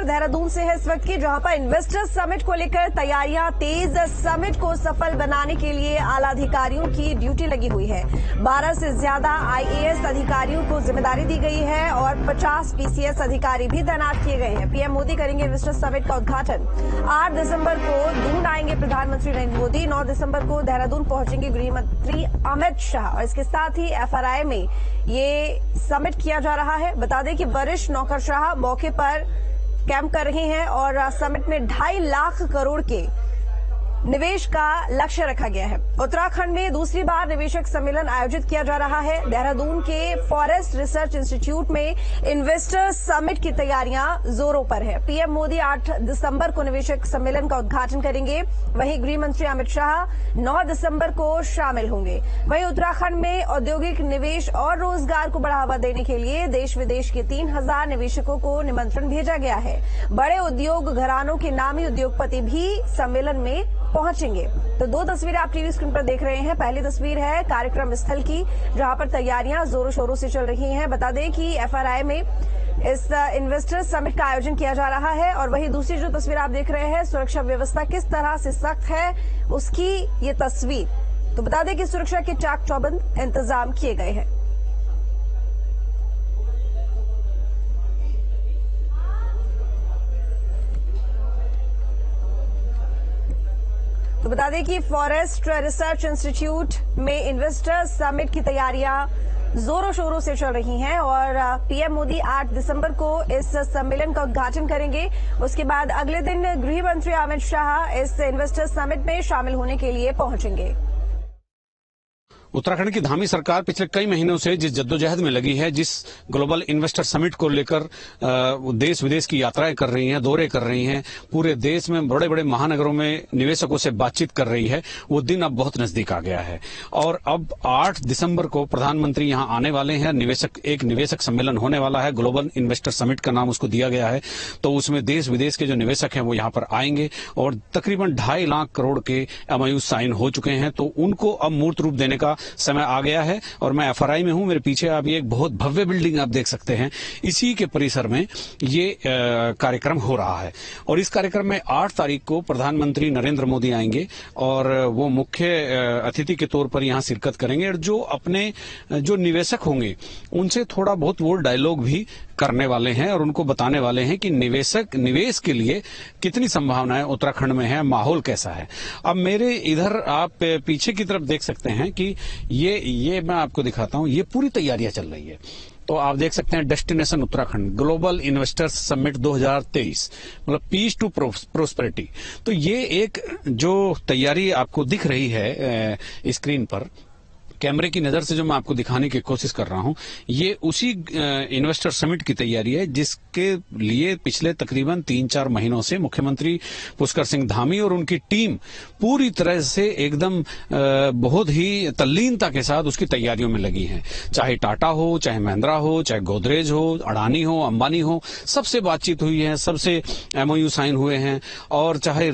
देहरादून से है इस वक्त की, जहां पर इन्वेस्टर्स समिट को लेकर तैयारियां तेज। समिट को सफल बनाने के लिए आला अधिकारियों की ड्यूटी लगी हुई है। 12 से ज्यादा IAS अधिकारियों को जिम्मेदारी दी गई है और 50 PCS अधिकारी भी तैनात किए गए हैं। पीएम मोदी करेंगे इन्वेस्टर्स समिट का उद्घाटन। 8 दिसंबर को दून आएंगे प्रधानमंत्री नरेंद्र मोदी। 9 दिसंबर को देहरादून पहुंचेंगे गृह मंत्री अमित शाह और इसके साथ ही FRI में ये समिट किया जा रहा है। बता दें कि वरिष्ठ नौकरशाह मौके पर कैंप कर रहे हैं और समिट में 2.5 लाख करोड़ के निवेश का लक्ष्य रखा गया है। उत्तराखंड में दूसरी बार निवेशक सम्मेलन आयोजित किया जा रहा है। देहरादून के फॉरेस्ट रिसर्च इंस्टीट्यूट में इन्वेस्टर्स समिट की तैयारियां जोरों पर है। पीएम मोदी 8 दिसंबर को निवेशक सम्मेलन का उद्घाटन करेंगे। वहीं गृह मंत्री अमित शाह 9 दिसंबर को शामिल होंगे। वहीं उत्तराखंड में औद्योगिक निवेश और रोजगार को बढ़ावा देने के लिए देश विदेश के 3000 निवेशकों को निमंत्रण भेजा गया है। बड़े उद्योग घरानों के नामी उद्योगपति भी सम्मेलन में पहुंचेंगे। तो 2 तस्वीरें आप टीवी स्क्रीन पर देख रहे हैं। पहली तस्वीर है कार्यक्रम स्थल की, जहां पर तैयारियां जोरों शोरों से चल रही हैं। बता दें कि FRI में इस इन्वेस्टर्स समिट का आयोजन किया जा रहा है। और वहीं दूसरी जो तस्वीर आप देख रहे हैं, सुरक्षा व्यवस्था किस तरह से सख्त है उसकी ये तस्वीर। तो बता दें कि सुरक्षा के चाक चौबंद इंतजाम किए गए हैं। तो बता दें कि फॉरेस्ट रिसर्च इंस्टीट्यूट में इन्वेस्टर्स समिट की तैयारियां जोरों शोरों से चल रही हैं और पीएम मोदी 8 दिसंबर को इस सम्मेलन का उद्घाटन करेंगे। उसके बाद अगले दिन गृह मंत्री अमित शाह इस इन्वेस्टर्स समिट में शामिल होने के लिए पहुंचेंगे। उत्तराखंड की धामी सरकार पिछले कई महीनों से जिस जद्दोजहद में लगी है, जिस ग्लोबल इन्वेस्टर समिट को लेकर देश विदेश की यात्राएं कर रही हैं, दौरे कर रही हैं, पूरे देश में बड़े बड़े महानगरों में निवेशकों से बातचीत कर रही है, वो दिन अब बहुत नजदीक आ गया है। और अब 8 दिसंबर को प्रधानमंत्री यहां आने वाले हैं। एक निवेशक सम्मेलन होने वाला है, ग्लोबल इन्वेस्टर समिट का नाम उसको दिया गया है। तो उसमें देश विदेश के जो निवेशक हैं वो यहां पर आएंगे और तकरीबन 2.5 लाख करोड़ के MOU साइन हो चुके हैं। तो उनको अब मूर्त रूप देने का समय आ गया है। और मैं FRI में हूं, मेरे पीछे आप ये एक बहुत भव्य बिल्डिंग आप देख सकते हैं। इसी के परिसर में ये कार्यक्रम हो रहा है और इस कार्यक्रम में 8 तारीख को प्रधानमंत्री नरेंद्र मोदी आएंगे और वो मुख्य अतिथि के तौर पर यहां शिरकत करेंगे और जो निवेशक होंगे उनसे थोड़ा बहुत वो डायलॉग भी करने वाले हैं और उनको बताने वाले हैं कि निवेश के लिए कितनी संभावनाएं उत्तराखंड में है, माहौल कैसा है। अब मेरे इधर आप पीछे की तरफ देख सकते हैं कि ये मैं आपको दिखाता हूं, ये पूरी तैयारियां चल रही है। तो आप देख सकते हैं destination Uttarakhand global investors summit 2023, मतलब पीस टू प्रोस्पेरिटी। तो ये एक जो तैयारी आपको दिख रही है स्क्रीन पर, कैमरे की नजर से जो मैं आपको दिखाने की कोशिश कर रहा हूं, ये उसी इन्वेस्टर समिट की तैयारी है जिसके लिए पिछले तकरीबन 3-4 महीनों से मुख्यमंत्री पुष्कर सिंह धामी और उनकी टीम पूरी तरह से एकदम बहुत ही तल्लीनता के साथ उसकी तैयारियों में लगी है। चाहे टाटा हो, चाहे महिंद्रा हो, चाहे गोदरेज हो, अडानी हो, अंबानी हो, सबसे बातचीत हुई है, सबसे MOU साइन हुए हैं। और चाहे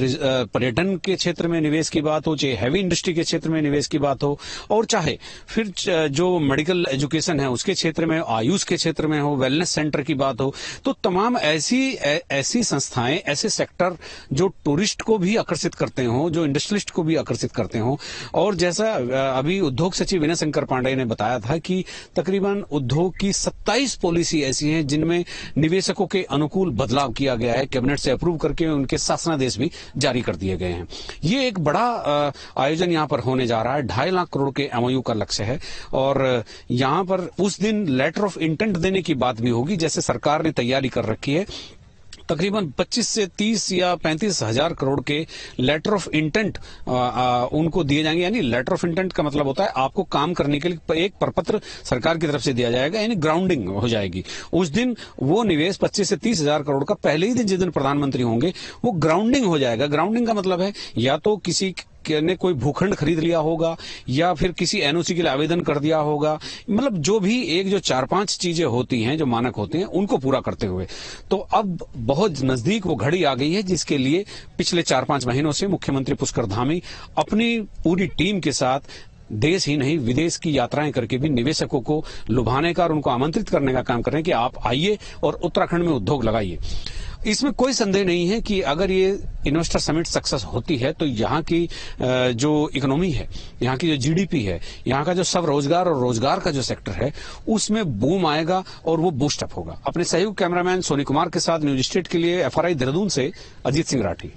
पर्यटन के क्षेत्र में निवेश की बात हो, चाहे हैवी इंडस्ट्री के क्षेत्र में निवेश की बात हो, और चाहे फिर जो मेडिकल एजुकेशन है उसके क्षेत्र में, आयुष के क्षेत्र में हो, वेलनेस सेंटर की बात हो, तो तमाम ऐसी संस्थाएं, ऐसे सेक्टर जो टूरिस्ट को भी आकर्षित करते हो, जो इंडस्ट्रियलिस्ट को भी आकर्षित करते हो। और जैसा अभी उद्योग सचिव विनय शंकर पांडे ने बताया था कि तकरीबन उद्योग की 27 पॉलिसी ऐसी हैं जिनमें निवेशकों के अनुकूल बदलाव किया गया है, कैबिनेट से अप्रूव करके उनके शासनादेश भी जारी कर दिए गए हैं। ये एक बड़ा आयोजन यहां पर होने जा रहा है। 2.5 लाख करोड़ के MOU का लक्ष्य है और यहां पर उस दिन लेटर ऑफ इंटेंट देने की बात भी होगी, जैसे सरकार ने तैयारी कर रखी है। तकरीबन 25 से 30 या 35 हजार करोड़ के लेटर ऑफ इंटेंट उनको दिए जाएंगे। यानी लेटर ऑफ इंटेंट का मतलब होता है आपको काम करने के लिए एक प्रपत्र सरकार की तरफ से दिया जाएगा, यानी ग्राउंडिंग हो जाएगी। उस दिन वो निवेश 25 से 30 हजार करोड़ का पहले ही दिन जिस दिन प्रधानमंत्री होंगे वो ग्राउंडिंग हो जाएगा। ग्राउंडिंग का मतलब है या तो किसी ने कोई भूखंड खरीद लिया होगा या फिर किसी NOC के लिए आवेदन कर दिया होगा, मतलब जो भी एक जो 4-5 चीजें होती हैं जो मानक होते हैं उनको पूरा करते हुए। तो अब बहुत नजदीक वो घड़ी आ गई है जिसके लिए पिछले 4-5 महीनों से मुख्यमंत्री पुष्कर धामी अपनी पूरी टीम के साथ देश ही नहीं विदेश की यात्राएं करके भी निवेशकों को लुभाने का और उनको आमंत्रित करने का काम कर रहे हैं कि आप आइए और उत्तराखंड में उद्योग लगाइए। इसमें कोई संदेह नहीं है कि अगर ये इन्वेस्टर समिट सक्सेस होती है तो यहाँ की जो इकोनॉमी है, यहाँ की जो जीडीपी है, यहाँ का जो सब रोजगार और रोजगार का जो सेक्टर है उसमें बूम आएगा और वो बूस्ट अप होगा। अपने सहयोग कैमरामैन सोनी कुमार के साथ न्यूज स्टेट के लिए FRI देहरादून से अजीत सिंह राठी।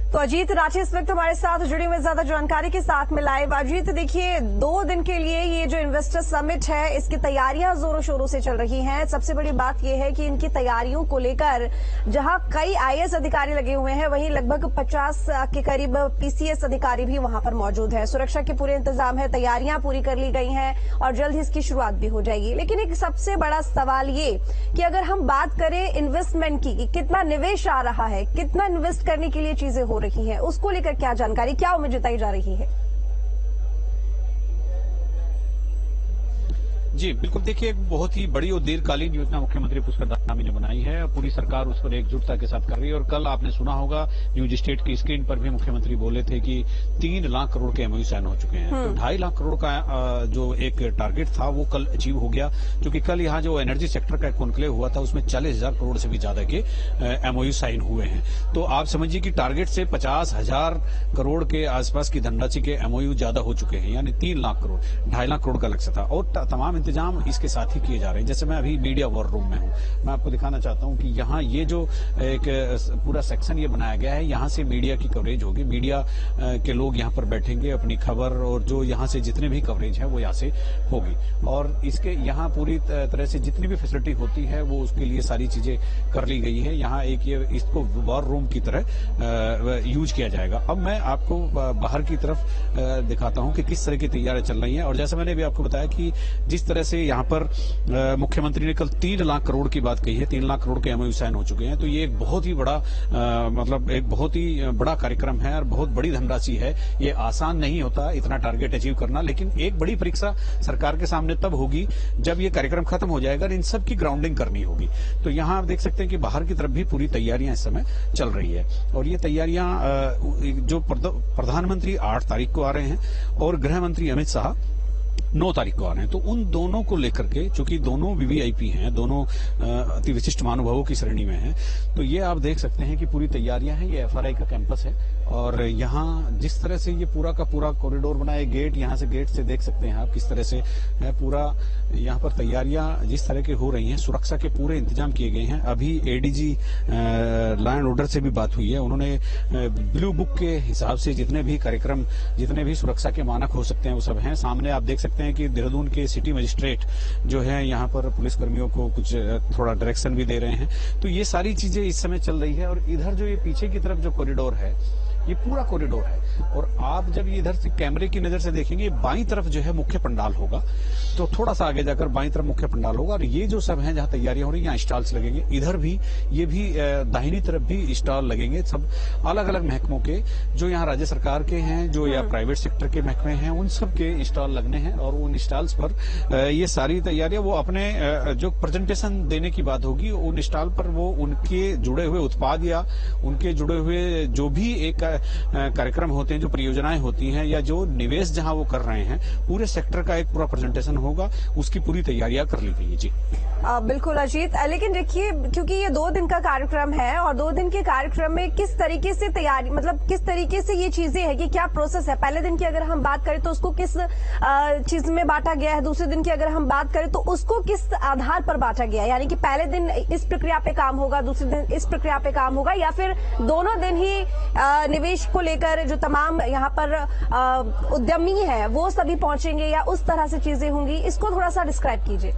तो अजीत राठी इस वक्त हमारे साथ जुड़ी हुई ज्यादा जानकारी के साथ में लाइव। अजीत देखिए, 2 दिन के लिए ये जो इन्वेस्टर समिट है इसकी तैयारियां जोरों शोरों से चल रही हैं। सबसे बड़ी बात यह है कि इनकी तैयारियों को लेकर जहां कई IAS अधिकारी लगे हुए हैं, वहीं लगभग 50 के करीब PCS अधिकारी भी वहां पर मौजूद है। सुरक्षा के पूरे इंतजाम है, तैयारियां पूरी कर ली गई हैं और जल्द ही इसकी शुरुआत भी हो जाएगी। लेकिन एक सबसे बड़ा सवाल ये कि अगर हम बात करें इन्वेस्टमेंट की, कितना निवेश आ रहा है, कितना इन्वेस्ट करने के लिए चीजें हो रही है, उसको लेकर क्या जानकारी, क्या उम्मीद जताई जा रही है? जी बिल्कुल, देखिए एक बहुत ही बड़ी और दीर्घकालीन योजना मुख्यमंत्री पुष्कर धामी ने बनाई है। पूरी सरकार उस पर एकजुटता के साथ कर रही है और कल आपने सुना होगा न्यूज स्टेट की स्क्रीन पर भी मुख्यमंत्री बोले थे कि 3 लाख करोड़ के MOU साइन हो चुके हैं। तो 2.5 लाख करोड़ का जो एक टारगेट था वो कल अचीव हो गया, क्योंकि कल यहाँ जो एनर्जी सेक्टर का कॉन्क्लेव हुआ था उसमें 40,000 करोड़ से भी ज्यादा के MOU साइन हुए हैं। तो आप समझिए कि टारगेट से 50,000 करोड़ के आसपास की धनराशि के MOU ज्यादा हो चुके हैं, यानी 3 लाख करोड़, 2.5 लाख करोड़ का लक्ष्य था और तमाम इंतजाम इसके साथ ही किए जा रहे हैं। जैसे मैं अभी मीडिया वॉर रूम में हूं, मैं आपको दिखाना चाहता हूं कि यहाँ ये जो एक पूरा सेक्शन ये बनाया गया है, यहाँ से मीडिया की कवरेज होगी, मीडिया के लोग यहाँ पर बैठेंगे, अपनी खबर और जो यहाँ से जितने भी कवरेज है वो यहाँ से होगी और इसके यहाँ पूरी तरह से जितनी भी फैसिलिटी होती है वो उसके लिए सारी चीजें कर ली गई है। यहाँ एक ये इसको वॉर रूम की तरह यूज किया जाएगा। अब मैं आपको बाहर की तरफ दिखाता हूँ कि किस तरह की तैयारियां चल रही हैं और जैसा मैंने भी आपको बताया कि जिस तरह से यहाँ पर मुख्यमंत्री ने कल 3 लाख करोड़ की बात कही है, 3 लाख करोड़ के MOU साइन हो चुके हैं, तो ये एक बहुत ही बड़ा मतलब एक बहुत ही बड़ा कार्यक्रम है और बहुत बड़ी धनराशि है। ये आसान नहीं होता इतना टारगेट अचीव करना, लेकिन एक बड़ी परीक्षा सरकार के सामने तब होगी जब ये कार्यक्रम खत्म हो जाएगा और इन सब की ग्राउंडिंग करनी होगी। तो यहाँ आप देख सकते हैं कि बाहर की तरफ भी पूरी तैयारियां इस समय चल रही है और ये तैयारियां जो प्रधानमंत्री 8 तारीख को आ रहे हैं और गृह मंत्री अमित शाह 9 तारीख को आ रहे हैं, तो उन दोनों को लेकर के, चूंकि दोनों VVIP हैं, दोनों अति विशिष्ट महानुभावों की श्रेणी में हैं, तो ये आप देख सकते हैं कि पूरी तैयारियां हैं। ये FRI का कैंपस है और यहाँ जिस तरह से ये पूरा का पूरा कॉरिडोर बना है, गेट, यहाँ से गेट से देख सकते हैं आप किस तरह से है पूरा यहाँ पर तैयारियां जिस तरह की हो रही हैं, सुरक्षा के पूरे इंतजाम किए गए हैं। अभी ADG लॉ एंड ऑर्डर से भी बात हुई है, उन्होंने ब्लू बुक के हिसाब से जितने भी कार्यक्रम, जितने भी सुरक्षा के मानक हो सकते हैं वो सब हैं। सामने आप देख सकते हैं कि देहरादून के सिटी मजिस्ट्रेट जो है यहाँ पर पुलिस कर्मियों को कुछ थोड़ा डायरेक्शन भी दे रहे हैं। तो ये सारी चीजें इस समय चल रही है और इधर जो ये पीछे की तरफ जो कॉरिडोर है, ये पूरा कॉरिडोर है और आप जब ये इधर से कैमरे की नजर से देखेंगे, बाईं तरफ जो है मुख्य पंडाल होगा, तो थोड़ा सा आगे जाकर बाईं तरफ मुख्य पंडाल होगा और ये जो सब है जहां तैयारियां हो रही है यहाँ स्टॉल्स लगेंगे। इधर भी ये भी दाहिनी तरफ भी स्टॉल लगेंगे, सब अलग अलग महकमों के, जो यहाँ राज्य सरकार के हैं, जो या प्राइवेट सेक्टर के महकमे हैं, उन सब के स्टॉल लगने हैं और उन स्टॉल्स पर ये सारी तैयारियां वो अपने जो प्रेजेंटेशन देने की बात होगी, उन स्टॉल पर वो उनके जुड़े हुए उत्पाद या उनके जुड़े हुए जो भी एक कार्यक्रम होते हैं, जो परियोजनाएं होती हैं या जो निवेश जहां वो कर रहे हैं, पूरे सेक्टर का एक पूरा प्रेजेंटेशन होगा, उसकी पूरी तैयारियां कर ली गई है। जी बिल्कुल अजीत, लेकिन देखिए क्योंकि ये 2 दिन का कार्यक्रम है और 2 दिन के कार्यक्रम में किस तरीके से तैयारी, मतलब किस तरीके से ये चीजें है कि क्या प्रोसेस है। पहले दिन की अगर हम बात करें तो उसको किस चीज में बांटा गया है, दूसरे दिन की अगर हम बात करें तो उसको किस आधार पर बांटा गया है, यानी कि पहले दिन इस प्रक्रिया पे काम होगा, दूसरे दिन इस प्रक्रिया पे काम होगा, या फिर दोनों दिन ही निवेश को लेकर जो तमाम यहाँ पर उद्यमी है वो सभी पहुंचेंगे या उस तरह से चीजें होंगी, इसको थोड़ा सा डिस्क्राइब कीजिए।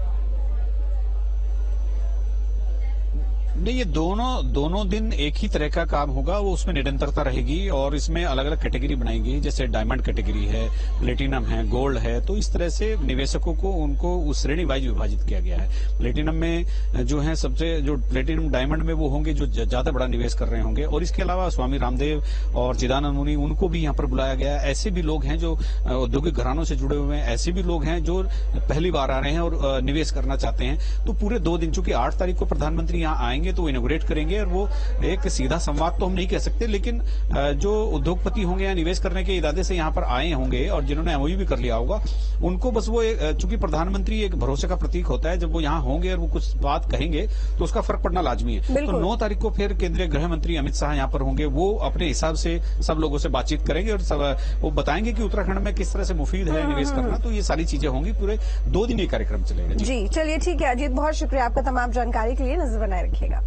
नहीं, ये दोनों दिन एक ही तरह का काम होगा, वो उसमें निरंतरता रहेगी और इसमें अलग अलग कैटेगरी बनाई गई, जैसे डायमंड कैटेगरी है, प्लेटिनम है, गोल्ड है, तो इस तरह से निवेशकों को उनको उस श्रेणी वाइज विभाजित किया गया है। प्लेटिनम में जो है सबसे, जो प्लेटिनम डायमंड में वो होंगे जो ज्यादा बड़ा निवेश कर रहे होंगे और इसके अलावा स्वामी रामदेव और चिदानंद मुनि, उनको भी यहाँ पर बुलाया गया है। ऐसे भी लोग हैं जो औद्योगिक घरानों से जुड़े हुए हैं, ऐसे भी लोग हैं जो पहली बार आ रहे हैं और निवेश करना चाहते हैं। तो पूरे 2 दिन, चूंकि 8 तारीख को प्रधानमंत्री यहाँ आएंगे तो वो इनोग्रेट करेंगे। और वो एक सीधा संवाद तो हम नहीं कह सकते, लेकिन जो उद्योगपति होंगे या निवेश करने के इरादे से यहाँ पर आए होंगे और जिन्होंने एमओयू भी कर लिया होगा, उनको बस वो चूंकि प्रधानमंत्री एक भरोसे का प्रतीक होता है, जब वो यहाँ होंगे और वो कुछ बात कहेंगे तो उसका फर्क पड़ना लाजमी है। तो 9 तारीख को फिर केंद्रीय गृह मंत्री अमित शाह यहाँ पर होंगे। वो अपने हिसाब से सब लोगों से बातचीत करेंगे और वो बताएंगे कि उत्तराखंड में किस तरह से मुफीद है निवेश करना। तो ये सारी चीजें होंगी, पूरे 2 दिन ये कार्यक्रम चलेगा। जी चलिए ठीक है अजीत, बहुत शुक्रिया आपका तमाम जानकारी के लिए। नजर बनाए रखिएगा।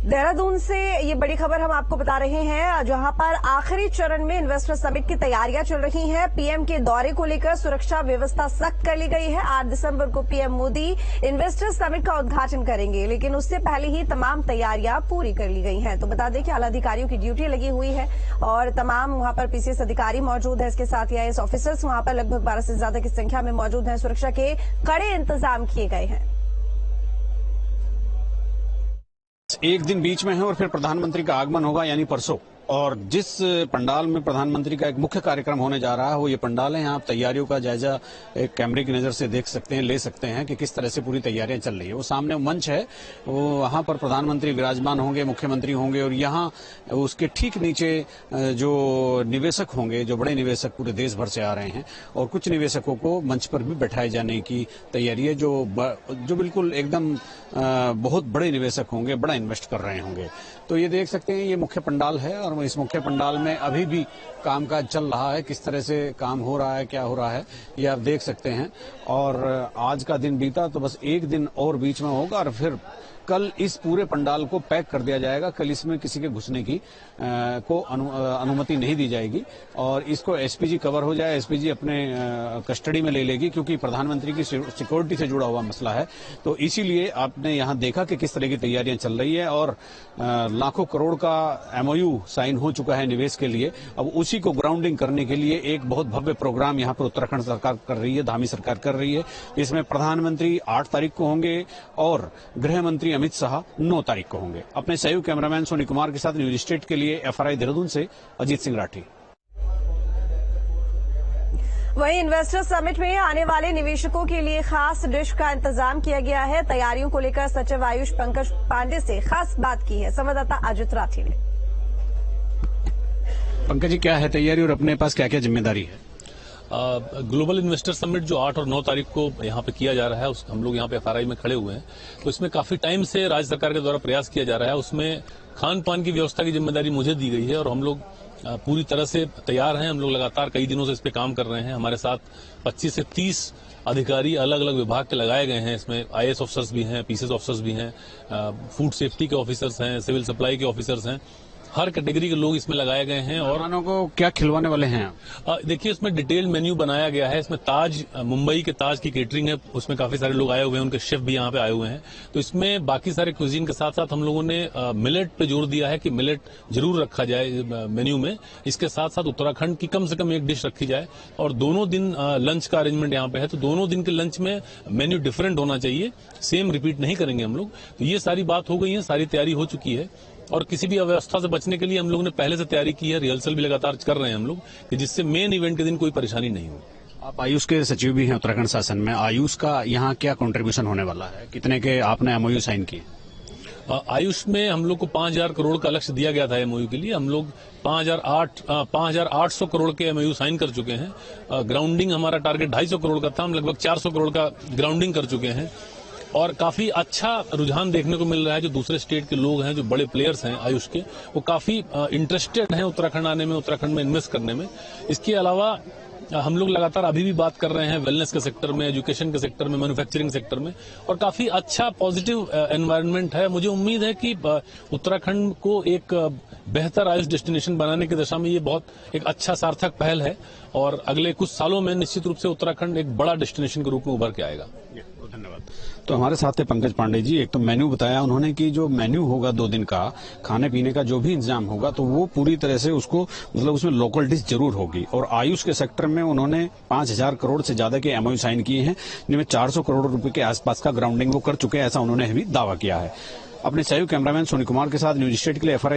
देहरादून से ये बड़ी खबर हम आपको बता रहे हैं, जहां पर आखिरी चरण में इन्वेस्टर समिट की तैयारियां चल रही हैं। पीएम के दौरे को लेकर सुरक्षा व्यवस्था सख्त कर ली गई है। 8 दिसंबर को पीएम मोदी इन्वेस्टर समिट का उद्घाटन करेंगे, लेकिन उससे पहले ही तमाम तैयारियां पूरी कर ली गई हैं। तो बता दें कि आला अधिकारियों की ड्यूटी लगी हुई है और तमाम वहां पर पीसीएस अधिकारी मौजूद है। इसके साथ आईएएस ऑफिसर्स वहां पर लगभग 12 से ज्यादा की संख्या में मौजूद हैं। सुरक्षा के कड़े इंतजाम किए गए हैं। एक दिन बीच में है और फिर प्रधानमंत्री का आगमन होगा, यानी परसों। और जिस पंडाल में प्रधानमंत्री का एक मुख्य कार्यक्रम होने जा रहा है वो ये पंडाल है। यहाँ आप तैयारियों का जायजा एक कैमरे की नजर से देख सकते हैं, ले सकते हैं कि किस तरह से पूरी तैयारियां चल रही है। वो सामने मंच है, वो वहां पर प्रधानमंत्री विराजमान होंगे, मुख्यमंत्री होंगे और यहाँ उसके ठीक नीचे जो निवेशक होंगे, जो बड़े निवेशक पूरे देश भर से आ रहे हैं, और कुछ निवेशकों को मंच पर भी बैठाए जाने की तैयारी है, जो बिल्कुल एकदम बहुत बड़े निवेशक होंगे, बड़ा इन्वेस्ट कर रहे होंगे। तो ये देख सकते हैं, ये मुख्य पंडाल है और इस मुख्य पंडाल में अभी भी कामकाज चल रहा है। किस तरह से काम हो रहा है, क्या हो रहा है, ये आप देख सकते हैं। और आज का दिन बीता तो बस एक दिन और बीच में होगा और फिर कल इस पूरे पंडाल को पैक कर दिया जाएगा। कल इसमें किसी के घुसने की को अनुमति नहीं दी जाएगी और इसको एसपीजी कवर हो जाए, एसपीजी अपने कस्टडी में ले लेगी, क्योंकि प्रधानमंत्री की सिक्योरिटी से जुड़ा हुआ मसला है। तो इसीलिए आपने यहाँ देखा कि किस तरह की तैयारियां चल रही है और लाखों करोड़ का एमओयू साइन हो चुका है निवेश के लिए। अब उसी को ग्राउंडिंग करने के लिए एक बहुत भव्य प्रोग्राम यहाँ पर उत्तराखंड सरकार कर रही है, धामी सरकार कर रही है। इसमें प्रधानमंत्री 8 तारीख को होंगे और गृह मंत्री अमित शाह 9 तारीख को होंगे। अपने सहयोगी कैमरामैन सोनी कुमार के साथ न्यूज स्टेट के लिए एफआरआई देहरादून से अजीत सिंह राठी। वहीं इन्वेस्टर समिट में आने वाले निवेशकों के लिए खास डिश का इंतजाम किया गया है। तैयारियों को लेकर सचिव आयुष पंकज पांडे से खास बात की है संवाददाता अजित राठी ने। पंकज जी, क्या है तैयारी और अपने पास क्या क्या जिम्मेदारी है? ग्लोबल इन्वेस्टर समिट जो 8 और 9 तारीख को यहाँ पे किया जा रहा है, हम लोग यहाँ पे एफआरआई में खड़े हुए हैं। तो इसमें काफी टाइम से राज्य सरकार के द्वारा प्रयास किया जा रहा है। उसमें खान पान की व्यवस्था की जिम्मेदारी मुझे दी गई है और हम लोग पूरी तरह से तैयार हैं। हम लोग लगातार कई दिनों से इस पे काम कर रहे हैं। हमारे साथ 25 से 30 अधिकारी अलग अलग विभाग के लगाए गए हैं। इसमें आईएएस ऑफिसर्स भी हैं, पीसीएस ऑफिसर्स भी हैं, फूड सेफ्टी के ऑफिसर्स हैं, सिविल सप्लाई के ऑफिसर्स हैं। हर कैटेगरी के लोग इसमें लगाए गए हैं। और मेहमानों को क्या खिलवाने वाले हैं? देखिए, इसमें डिटेल मेन्यू बनाया गया है। इसमें ताज, मुंबई के ताज की केटरिंग है, उसमें काफी सारे लोग आए हुए हैं, उनके शेफ भी यहाँ पे आए हुए हैं। तो इसमें बाकी सारे क्विजीन के साथ साथ हम लोगों ने मिलेट पे जोर दिया है कि मिलेट जरूर रखा जाए मेन्यू में। इसके साथ साथ उत्तराखंड की कम से कम एक डिश रखी जाए और दोनों दिन लंच का अरेंजमेंट यहाँ पे है। तो दोनों दिन के लंच में मेन्यू डिफरेंट होना चाहिए, सेम रिपीट नहीं करेंगे हम लोग। तो ये सारी बात हो गई है, सारी तैयारी हो चुकी है और किसी भी अव्यवस्था से बचने के लिए हम लोग ने पहले से तैयारी की है। रिहर्सल भी लगातार कर रहे हैं हम लोग कि जिससे मेन इवेंट के दिन कोई परेशानी नहीं हो। आप आयुष के सचिव भी हैं उत्तराखंड शासन में। आयुष का यहाँ क्या कंट्रीब्यूशन होने वाला है? कितने के आपने एमओयू साइन किए? आयुष में हम लोग को 5,000 करोड़ का लक्ष्य दिया गया था एमओयू के लिए। हम लोग 5,800 करोड़ के एमओयू साइन कर चुके हैं। ग्राउंडिंग हमारा टारगेट 250 करोड़ का था, हम लगभग 400 करोड़ का ग्राउंडिंग कर चुके हैं और काफी अच्छा रुझान देखने को मिल रहा है। जो दूसरे स्टेट के लोग हैं, जो बड़े प्लेयर्स हैं आयुष के, वो काफी इंटरेस्टेड हैं उत्तराखंड आने में, उत्तराखंड में इन्वेस्ट करने में। इसके अलावा हम लोग लगातार अभी भी बात कर रहे हैं वेलनेस के सेक्टर में, एजुकेशन के सेक्टर में, मैन्युफैक्चरिंग सेक्टर में और काफी अच्छा पॉजिटिव एनवायरनमेंट है। मुझे उम्मीद है कि उत्तराखंड को एक बेहतर आयुष डेस्टिनेशन बनाने की दिशा में ये बहुत एक अच्छा सार्थक पहल है और अगले कुछ सालों में निश्चित रूप से उत्तराखंड एक बड़ा डेस्टिनेशन के रूप में उभर के आएगा। धन्यवाद। तो हमारे साथ थे पंकज पांडे जी। एक तो मेन्यू बताया उन्होंने कि जो मेन्यू होगा 2 दिन का, खाने पीने का जो भी इंतजाम होगा तो वो पूरी तरह से उसको मतलब उसमें लोकल डिश जरूर होगी। और आयुष के सेक्टर में उन्होंने 5,000 करोड़ से ज्यादा के एमओयू साइन किए हैं, जिनमें 400 करोड़ रुपए के आसपास का ग्राउंडिंग वो कर चुके हैं, ऐसा उन्होंने भी दावा किया है। अपने सहयोगी कैमरामैन सोनी कुमार के साथ न्यूज स्टेट के लिए एफआरआई